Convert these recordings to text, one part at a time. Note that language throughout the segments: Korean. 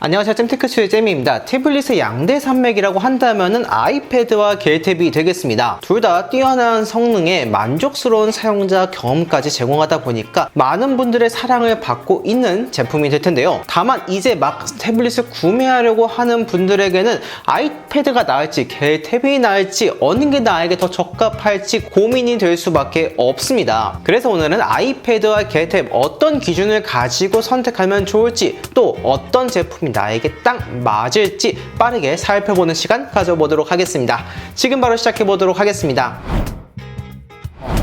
안녕하세요. 잼테크스의 잼입니다. 태블릿의 양대 산맥이라고 한다면은 아이패드와 겔탭이 되겠습니다. 둘 다 뛰어난 성능에 만족스러운 사용자 경험까지 제공하다 보니까 많은 분들의 사랑을 받고 있는 제품이 될 텐데요. 다만 이제 막 태블릿을 구매하려고 하는 분들에게는 아이패드가 나을지 겔탭이 나을지 어느 게 나에게 더 적합할지 고민이 될 수밖에 없습니다. 그래서 오늘은 아이패드와 겔탭 어떤 기준을 가지고 선택하면 좋을지, 또 어떤 제품이 나에게 딱 맞을지 빠르게 살펴보는 시간 가져보도록 하겠습니다. 지금 바로 시작해보도록 하겠습니다.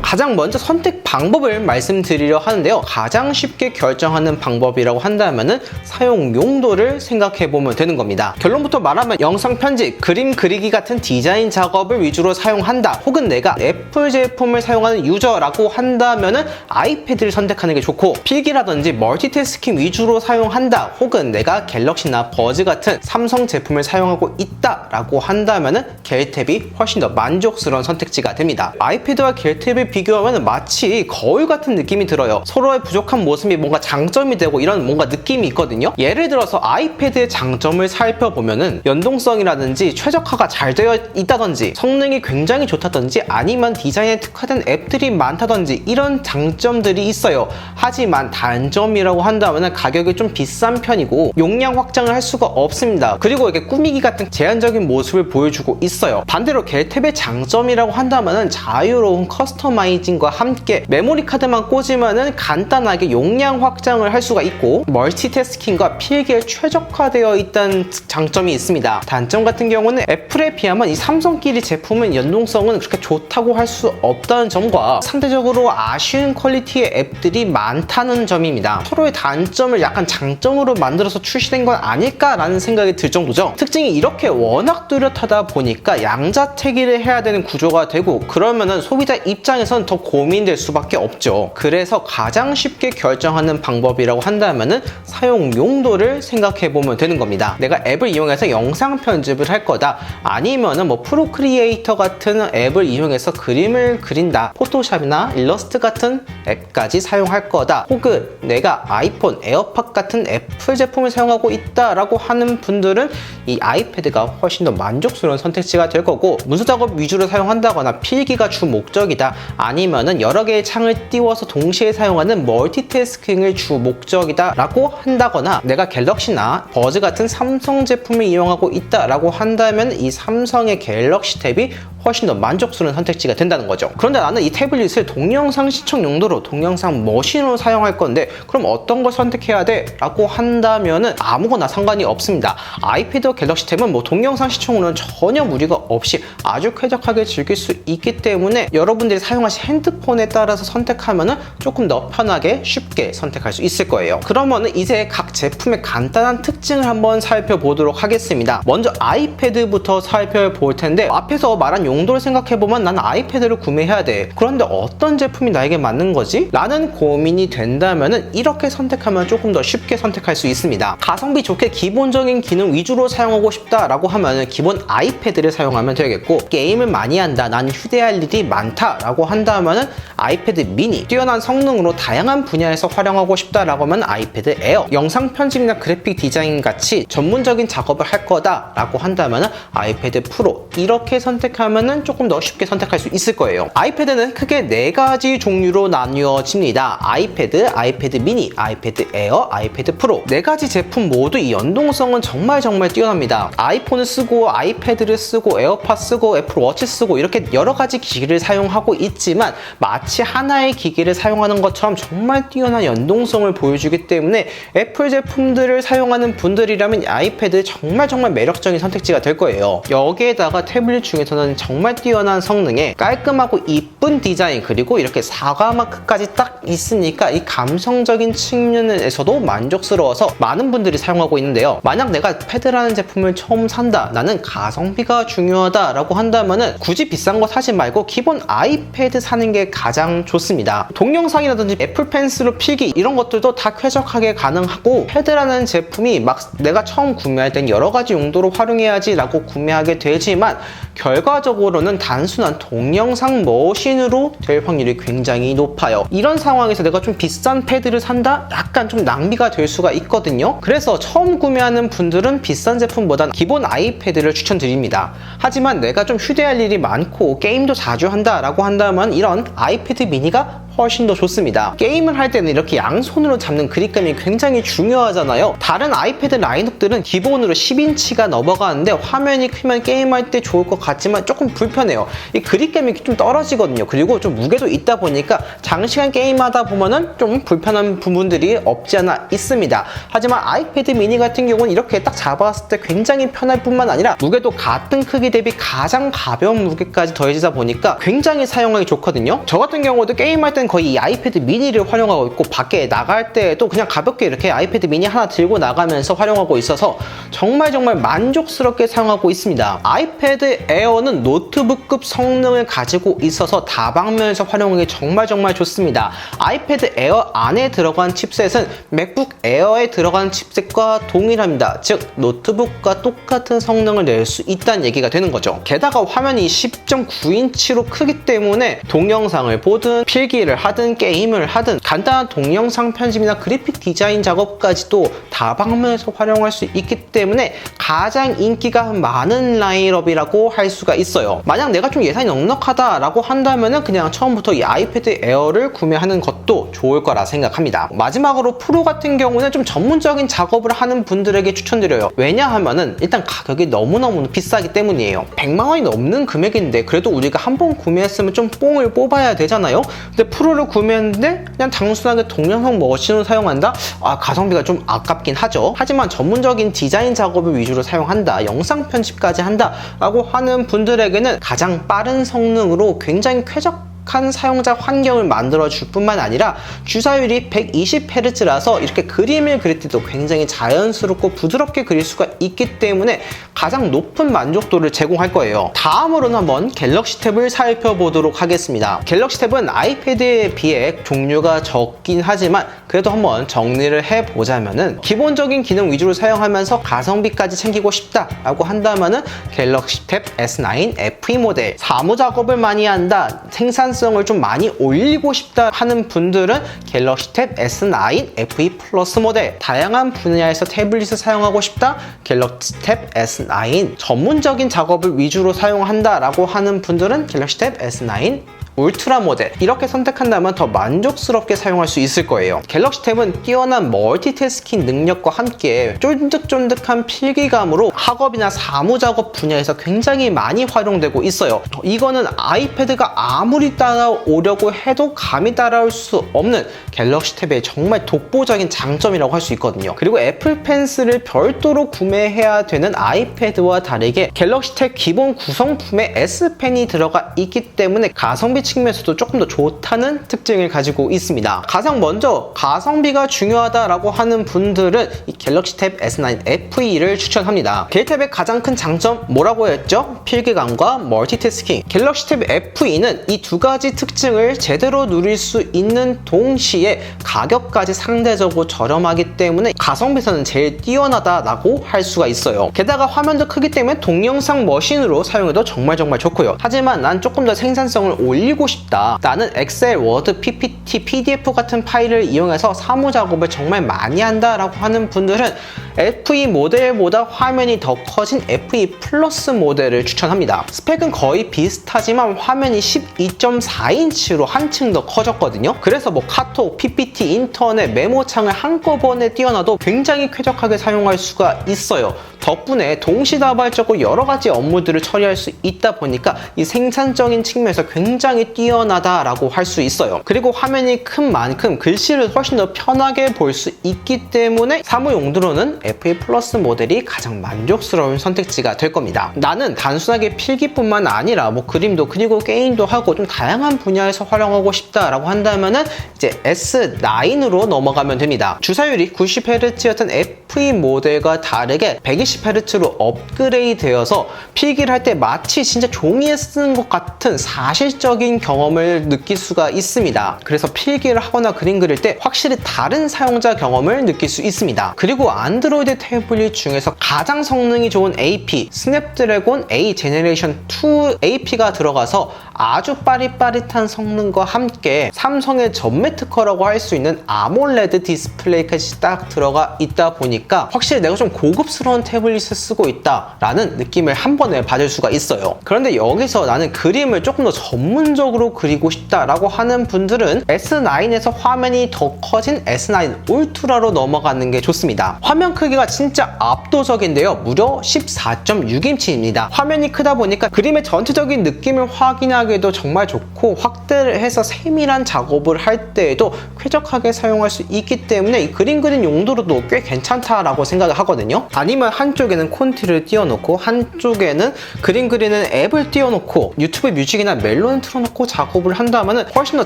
가장 먼저 선택 방법을 말씀드리려 하는데요. 가장 쉽게 결정하는 방법이라고 한다면은 사용 용도를 생각해보면 되는 겁니다. 결론부터 말하면 영상 편집, 그림 그리기 같은 디자인 작업을 위주로 사용한다, 혹은 내가 애플 제품을 사용하는 유저라고 한다면은 아이패드를 선택하는 게 좋고, 필기라든지 멀티태스킹 위주로 사용한다, 혹은 내가 갤럭시나 버즈 같은 삼성 제품을 사용하고 있다라고 한다면은 겔탭이 훨씬 더 만족스러운 선택지가 됩니다. 아이패드와 겔탭을 비교하면 마치 거울 같은 느낌이 들어요. 서로의 부족한 모습이 뭔가 장점이 되고 이런 뭔가 느낌이 있거든요. 예를 들어서 아이패드의 장점을 살펴보면은 연동성이라든지 최적화가 잘 되어 있다든지 성능이 굉장히 좋다든지 아니면 디자인에 특화된 앱들이 많다든지 이런 장점들이 있어요. 하지만 단점이라고 한다면 가격이 좀 비싼 편이고 용량 확장을 할 수가 없습니다. 그리고 이게 꾸미기 같은 제한적인 모습을 보여주고 있어요. 반대로 겔탭의 장점이라고 한다면 자유로운 커스터마이징과 함께 메모리 카드만 꽂으면은 간단하게 용량 확장을 할 수가 있고, 멀티태스킹과 필기에 최적화되어 있다는 장점이 있습니다. 단점 같은 경우는 애플에 비하면 이 삼성끼리 제품은 연동성은 그렇게 좋다고 할 수 없다는 점과 상대적으로 아쉬운 퀄리티의 앱들이 많다는 점입니다. 서로의 단점을 약간 장점으로 만들어서 출시된 건 아닐까라는 생각이 들 정도죠. 특징이 이렇게 워낙 뚜렷하다 보니까 양자택일을 해야 되는 구조가 되고, 그러면은 소비자 입장에선 더 고민될 수밖에 없죠. 그래서 가장 쉽게 결정하는 방법이라고 한다면은 사용 용도를 생각해 보면 되는 겁니다. 내가 앱을 이용해서 영상 편집을 할 거다, 아니면은 뭐 프로크리에이터 같은 앱을 이용해서 그림을 그린다, 포토샵이나 일러스트 같은 앱까지 사용할 거다, 혹은 내가 아이폰, 에어팟 같은 애플 제품을 사용하고 있다라고 하는 분들은 이 아이패드가 훨씬 더 만족스러운 선택지가 될 거고, 문서 작업 위주로 사용한다거나 필기가 주 목적이다, 아니면은 여러 개의 창을 띄워서 동시에 사용하는 멀티태스킹을 주 목적이다 라고 한다거나, 내가 갤럭시나 버즈 같은 삼성 제품을 이용하고 있다 라고 한다면 이 삼성의 갤럭시 탭이 훨씬 더 만족스러운 선택지가 된다는 거죠. 그런데 나는 이 태블릿을 동영상 시청 용도로, 동영상 머신으로 사용할 건데 그럼 어떤 걸 선택해야 돼? 라고 한다면은 아무거나 상관이 없습니다. 아이패드와 갤럭시 탭은 뭐 동영상 시청으로는 전혀 무리가 없이 아주 쾌적하게 즐길 수 있기 때문에 여러분들이 사용하신 핸드폰에 따라서 선택하면은 조금 더 편하게 쉽게 선택할 수 있을 거예요. 그러면은 이제 각 제품의 간단한 특징을 한번 살펴보도록 하겠습니다. 먼저 아이패드부터 살펴볼 텐데, 앞에서 말한 용도를 생각해보면 난 아이패드를 구매해야 돼, 그런데 어떤 제품이 나에게 맞는 거지? 라는 고민이 된다면은 이렇게 선택하면 조금 더 쉽게 선택할 수 있습니다. 가성비 좋게 기본적인 기능 위주로 사용하고 싶다 라고 하면은 기본 아이패드를 사용하면 되겠고, 게임을 많이 한다, 난 휴대할 일이 많다 라고 한다면은 아이패드 미니, 뛰어난 성능으로 다양한 분야에서 활용하고 싶다 라고 하면 아이패드 에어, 영상 편집이나 그래픽 디자인 같이 전문적인 작업을 할 거다 라고 한다면은 아이패드 프로, 이렇게 선택하면 조금 더 쉽게 선택할 수 있을 거예요. 아이패드는 크게 4가지 종류로 나뉘어집니다. 아이패드, 아이패드 미니, 아이패드 에어, 아이패드 프로. 4가지 제품 모두 이 연동성은 정말 뛰어납니다. 아이폰을 쓰고 아이패드를 쓰고 에어팟 쓰고 애플 워치 쓰고 이렇게 여러 가지 기기를 사용하고 있지만 마치 하나의 기기를 사용하는 것처럼 정말 뛰어난 연동성을 보여주기 때문에 애플 제품들을 사용하는 분들이라면 아이패드 정말 매력적인 선택지가 될 거예요. 여기에다가 태블릿 중에서는 정말 뛰어난 성능에 깔끔하고 이쁜 디자인, 그리고 이렇게 사과 마크까지 딱 있으니까 이 감성적인 측면에서도 만족스러워서 많은 분들이 사용하고 있는데요. 만약 내가 패드라는 제품을 처음 산다, 나는 가성비가 중요하다 라고 한다면은 굳이 비싼 거 사지 말고 기본 아이패드 사는 게 가장 좋습니다. 동영상이라든지 애플 펜슬로 필기 이런 것들도 다 쾌적하게 가능하고, 패드라는 제품이 막 내가 처음 구매할 땐 여러 가지 용도로 활용해야지 라고 구매하게 되지만 결과적으로 추가적으로는 단순한 동영상 머신으로 될 확률이 굉장히 높아요. 이런 상황에서 내가 좀 비싼 패드를 산다? 약간 좀 낭비가 될 수가 있거든요. 그래서 처음 구매하는 분들은 비싼 제품보단 기본 아이패드를 추천드립니다. 하지만 내가 좀 휴대할 일이 많고 게임도 자주 한다라고 한다면 이런 아이패드 미니가 훨씬 더 좋습니다. 게임을 할 때는 이렇게 양손으로 잡는 그립감이 굉장히 중요하잖아요. 다른 아이패드 라인업들은 기본으로 10인치가 넘어가는데 화면이 크면 게임할 때 좋을 것 같지만 조금 불편해요. 이 그립감이 좀 떨어지거든요. 그리고 좀 무게도 있다 보니까 장시간 게임하다 보면은 좀 불편한 부분들이 없지 않아 있습니다. 하지만 아이패드 미니 같은 경우는 이렇게 딱 잡았을 때 굉장히 편할 뿐만 아니라 무게도 같은 크기 대비 가장 가벼운 무게까지 더해지다 보니까 굉장히 사용하기 좋거든요. 저 같은 경우도 게임할 때 거의 이 아이패드 미니를 활용하고 있고 밖에 나갈 때도 그냥 가볍게 이렇게 아이패드 미니 하나 들고 나가면서 활용하고 있어서 정말 만족스럽게 사용하고 있습니다. 아이패드 에어는 노트북급 성능을 가지고 있어서 다방면에서 활용하기 정말 좋습니다. 아이패드 에어 안에 들어간 칩셋은 맥북 에어에 들어간 칩셋과 동일합니다. 즉 노트북과 똑같은 성능을 낼 수 있다는 얘기가 되는 거죠. 게다가 화면이 10.9인치로 크기 때문에 동영상을 보든 필기를 하든 게임을 하든 간단한 동영상 편집이나 그래픽 디자인 작업까지도 다방면에서 활용할 수 있기 때문에 가장 인기가 많은 라인업이라고 할 수가 있어요. 만약 내가 좀 예산이 넉넉하다라고 한다면 그냥 처음부터 이 아이패드 에어를 구매하는 것도 좋을 거라 생각합니다. 마지막으로 프로 같은 경우는 좀 전문적인 작업을 하는 분들에게 추천드려요. 왜냐하면은 일단 가격이 너무너무 비싸기 때문이에요. 100만 원이 넘는 금액인데 그래도 우리가 한 번 구매했으면 좀 뽕을 뽑아야 되잖아요. 근데 프로를 구매했는데 그냥 단순하게 동영상 머신을 사용한다? 가성비가 좀 아깝긴 하죠. 하지만 전문적인 디자인 작업을 위주로 사용한다, 영상 편집까지 한다 라고 하는 분들에게는 가장 빠른 성능으로 굉장히 쾌적한 사용자 환경을 만들어 줄 뿐만 아니라 주사율이 120Hz라서 이렇게 그림을 그릴 때도 굉장히 자연스럽고 부드럽게 그릴 수가 있기 때문에 가장 높은 만족도를 제공할 거예요. 다음으로는 한번 갤럭시 탭을 살펴보도록 하겠습니다. 갤럭시 탭은 아이패드에 비해 종류가 적긴 하지만 그래도 한번 정리를 해보자면은 기본적인 기능 위주로 사용하면서 가성비까지 챙기고 싶다라고 한다면은 갤럭시 탭 S9 FE 모델, 사무 작업을 많이 한다, 생산성을 좀 많이 올리고 싶다 하는 분들은 갤럭시 탭 S9 FE 플러스 모델, 다양한 분야에서 태블릿을 사용하고 싶다, 갤럭시 탭 S9 전문적인 작업을 위주로 사용한다 라고 하는 분들은 갤럭시 탭 S9 울트라 모델, 이렇게 선택한다면 더 만족스럽게 사용할 수 있을 거예요. 갤럭시 탭은 뛰어난 멀티태스킹 능력과 함께 쫀득쫀득한 필기감으로 학업이나 사무 작업 분야에서 굉장히 많이 활용되고 있어요. 이거는 아이패드가 아무리 따라오려고 해도 감히 따라올 수 없는 갤럭시 탭의 정말 독보적인 장점이라고 할 수 있거든요. 그리고 애플 펜슬을 별도로 구매해야 되는 아이패드와 다르게 갤럭시 탭 기본 구성품에 S펜이 들어가 있기 때문에 가성비 측면에서도 조금 더 좋다는 특징을 가지고 있습니다. 가장 먼저 가성비가 중요하다라고 하는 분들은 이 갤럭시 탭 S9 FE를 추천합니다. 갤탭의 가장 큰 장점 뭐라고 했죠? 필기감과 멀티태스킹. 갤럭시 탭 FE는 이 두 가지 특징을 제대로 누릴 수 있는 동시에 가격까지 상대적으로 저렴하기 때문에 가성비에서는 제일 뛰어나다라고 할 수가 있어요. 게다가 화면도 크기 때문에 동영상 머신으로 사용해도 정말 좋고요. 하지만 난 조금 더 생산성을 올리고 싶다, 나는 엑셀, 워드, PPT, PDF 같은 파일을 이용해서 사무 작업을 정말 많이 한다 라고 하는 분들은 FE 모델보다 화면이 더 커진 FE 플러스 모델을 추천합니다. 스펙은 거의 비슷하지만 화면이 12.4인치로 한층 더 커졌거든요. 그래서 뭐 카톡, PPT, 인터넷, 메모창을 한꺼번에 띄워놔도 굉장히 쾌적하게 사용할 수가 있어요. 덕분에 동시다발적으로 여러가지 업무들을 처리할 수 있다 보니까 이 생산적인 측면에서 굉장히 뛰어나다라고 할 수 있어요. 그리고 화면이 큰 만큼 글씨를 훨씬 더 편하게 볼 수 있기 때문에 사무 용도로는 FE 플러스 모델이 가장 만족스러운 선택지가 될 겁니다. 나는 단순하게 필기뿐만 아니라 뭐 그림도 그리고 게임도 하고 좀 다양한 분야에서 활용하고 싶다라고 한다면은 이제 S9으로 넘어가면 됩니다. 주사율이 90Hz였던 FE 모델과 다르게 120 260Hz로 업그레이드 되어서 필기를 할 때 마치 진짜 종이에 쓰는 것 같은 사실적인 경험을 느낄 수가 있습니다. 그래서 필기를 하거나 그림 그릴 때 확실히 다른 사용자 경험을 느낄 수 있습니다. 그리고 안드로이드 태블릿 중에서 가장 성능이 좋은 AP, 스냅드래곤 A 제너레이션 2 AP가 들어가서 아주 빠릿빠릿한 성능과 함께 삼성의 전매 특허라고 할 수 있는 아몰레드 디스플레이까지 딱 들어가 있다 보니까 확실히 내가 좀 고급스러운 태블릿을 쓰고 있다라는 느낌을 한 번에 받을 수가 있어요. 그런데 여기서 나는 그림을 조금 더 전문적으로 그리고 싶다라고 하는 분들은 S9에서 화면이 더 커진 S9 울트라로 넘어가는 게 좋습니다. 화면 크기가 진짜 압도적인데요. 무려 14.6인치입니다. 화면이 크다 보니까 그림의 전체적인 느낌을 확인하기에도 정말 좋고 확대를 해서 세밀한 작업을 할 때에도 쾌적하게 사용할 수 있기 때문에 이 그림 그린 용도로도 꽤 괜찮다라고 생각을 하거든요. 아니면 한쪽에는 콘티를 띄워놓고 한쪽에는 그림 그리는 앱을 띄워놓고 유튜브 뮤직이나 멜론을 틀어놓고 작업을 한다면 훨씬 더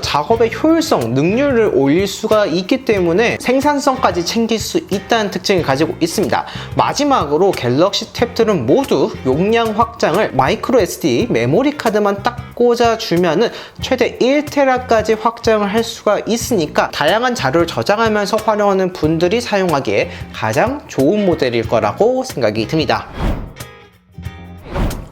작업의 효율성, 능률을 올릴 수가 있기 때문에 생산성까지 챙길 수 있다는 특징을 가지고 있습니다. 마지막으로 갤럭시 탭들은 모두 용량 확장을 마이크로 SD 메모리 카드만 딱 꽂아주면은 최대 1테라까지 확장을 할 수가 있으니까 다양한 자료를 저장하면서 활용하는 분들이 사용하기에 가장 좋은 모델일 거라고 생각이 듭니다.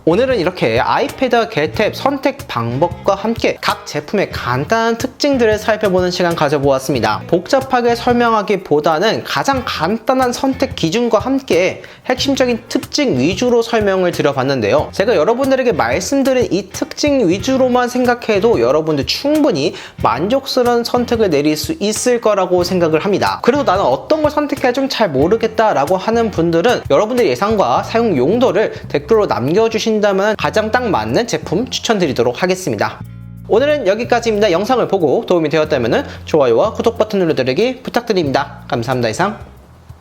오늘은 이렇게 아이패드와 갤탭 선택 방법과 함께 각 제품의 간단한 특징들을 살펴보는 시간 가져보았습니다. 복잡하게 설명하기보다는 가장 간단한 선택 기준과 함께 핵심적인 특징 위주로 설명을 드려봤는데요. 제가 여러분들에게 말씀드린 이 특징 위주로만 생각해도 여러분들 충분히 만족스러운 선택을 내릴 수 있을 거라고 생각을 합니다. 그래도 나는 어떤 걸 선택해야 좀 잘 모르겠다라고 하는 분들은 여러분들의 예상과 사용 용도를 댓글로 남겨주신다면 가장 딱 맞는 제품 추천드리도록 하겠습니다. 오늘은 여기까지입니다. 영상을 보고 도움이 되었다면 좋아요와 구독 버튼 눌러드리기 부탁드립니다. 감사합니다. 이상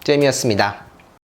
잼이었습니다.